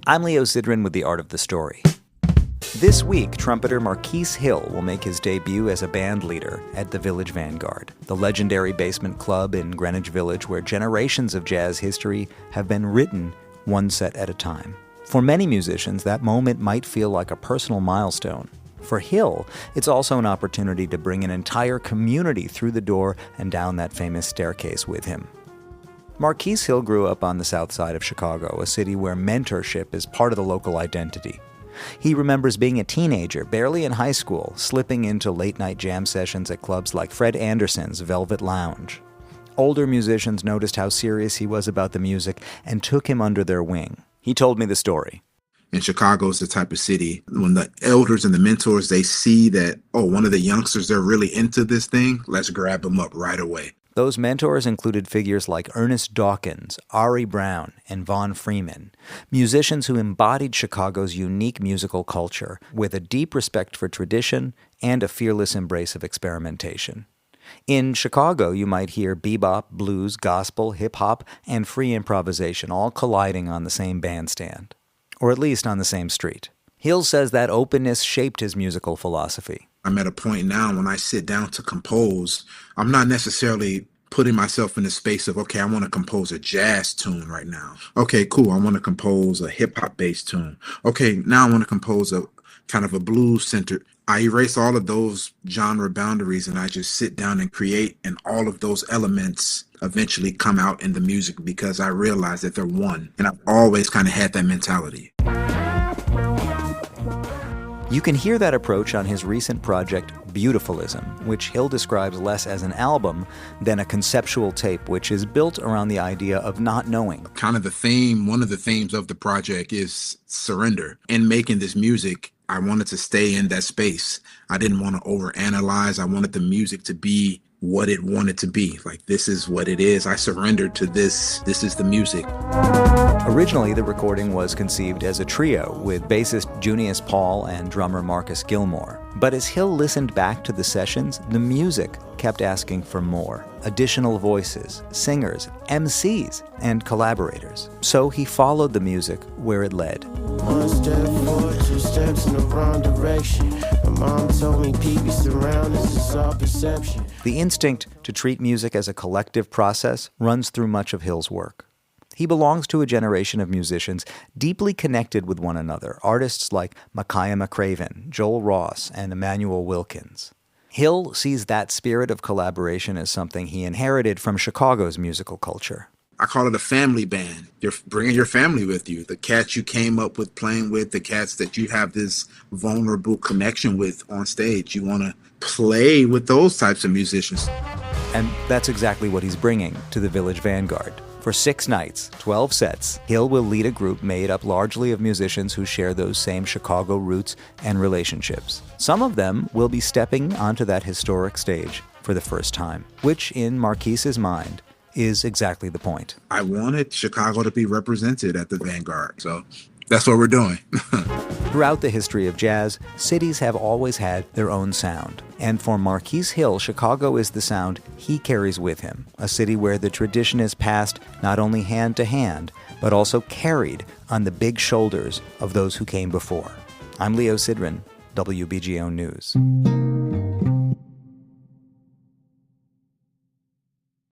I'm Leo Sidran with The Art of the Story. This week, trumpeter Marquis Hill will make his debut as a band leader at the Village Vanguard, the legendary basement club in Greenwich Village where generations of jazz history have been written one set at a time. For many musicians, that moment might feel like a personal milestone. For Hill, it's also an opportunity to bring an entire community through the door and down that famous staircase with him. Marquis Hill grew up on the south side of Chicago, a city where mentorship is part of the local identity. He remembers being a teenager, barely in high school, slipping into late-night jam sessions at clubs like Fred Anderson's Velvet Lounge. Older musicians noticed how serious he was about the music and took him under their wing. He told me the story. And Chicago's the type of city, when the elders and the mentors, they see that, one of the youngsters, they're really into this thing, let's grab them up right away. Those mentors included figures like Ernest Dawkins, Ari Brown, and Vaughn Freeman, musicians who embodied Chicago's unique musical culture with a deep respect for tradition and a fearless embrace of experimentation. In Chicago, you might hear bebop, blues, gospel, hip-hop, and free improvisation all colliding on the same bandstand, or at least on the same street. Hill says that openness shaped his musical philosophy. I'm at a point now when I sit down to compose, I'm not necessarily putting myself in the space of, I want to compose a jazz tune right now. Okay, cool. I want to compose a hip-hop based tune. Okay, now I want to compose a kind of a blues-centered. I erase all of those genre boundaries and I just sit down and create, and all of those elements eventually come out in the music because I realize that they're one. And I've always kind of had that mentality. You can hear that approach on his recent project, Beautifulism, which Hill describes less as an album than a conceptual tape, which is built around the idea of not knowing. Kind of the theme, one of the themes of the project is surrender. In making this music, I wanted to stay in that space. I didn't want to overanalyze. I wanted the music to be what it wanted to be. Like, this is what it is. I surrendered to this. This is the music. Originally, the recording was conceived as a trio with bassist Junius Paul and drummer Marcus Gilmore. But as Hill listened back to the sessions, the music kept asking for more. Additional voices, singers, MCs, and collaborators. So he followed the music where it led. One step forward, two steps in the wrong direction. My mom told me people surround us, it's all perception. The instinct to treat music as a collective process runs through much of Hill's work. He belongs to a generation of musicians deeply connected with one another, artists like Makaya McCraven, Joel Ross, and Emmanuel Wilkins. Hill sees that spirit of collaboration as something he inherited from Chicago's musical culture. I call it a family band. You're bringing your family with you. The cats you came up with playing with, the cats that you have this vulnerable connection with on stage. You want to play with those types of musicians. And that's exactly what he's bringing to the Village Vanguard. For 6 nights, 12 sets, Hill will lead a group made up largely of musicians who share those same Chicago roots and relationships. Some of them will be stepping onto that historic stage for the first time, which in Marquis's mind is exactly the point. I wanted Chicago to be represented at the Vanguard, so that's what we're doing. Throughout the history of jazz, cities have always had their own sound. And for Marquis Hill, Chicago is the sound he carries with him, a city where the tradition is passed not only hand to hand, but also carried on the big shoulders of those who came before. I'm Leo Sidran, WBGO News.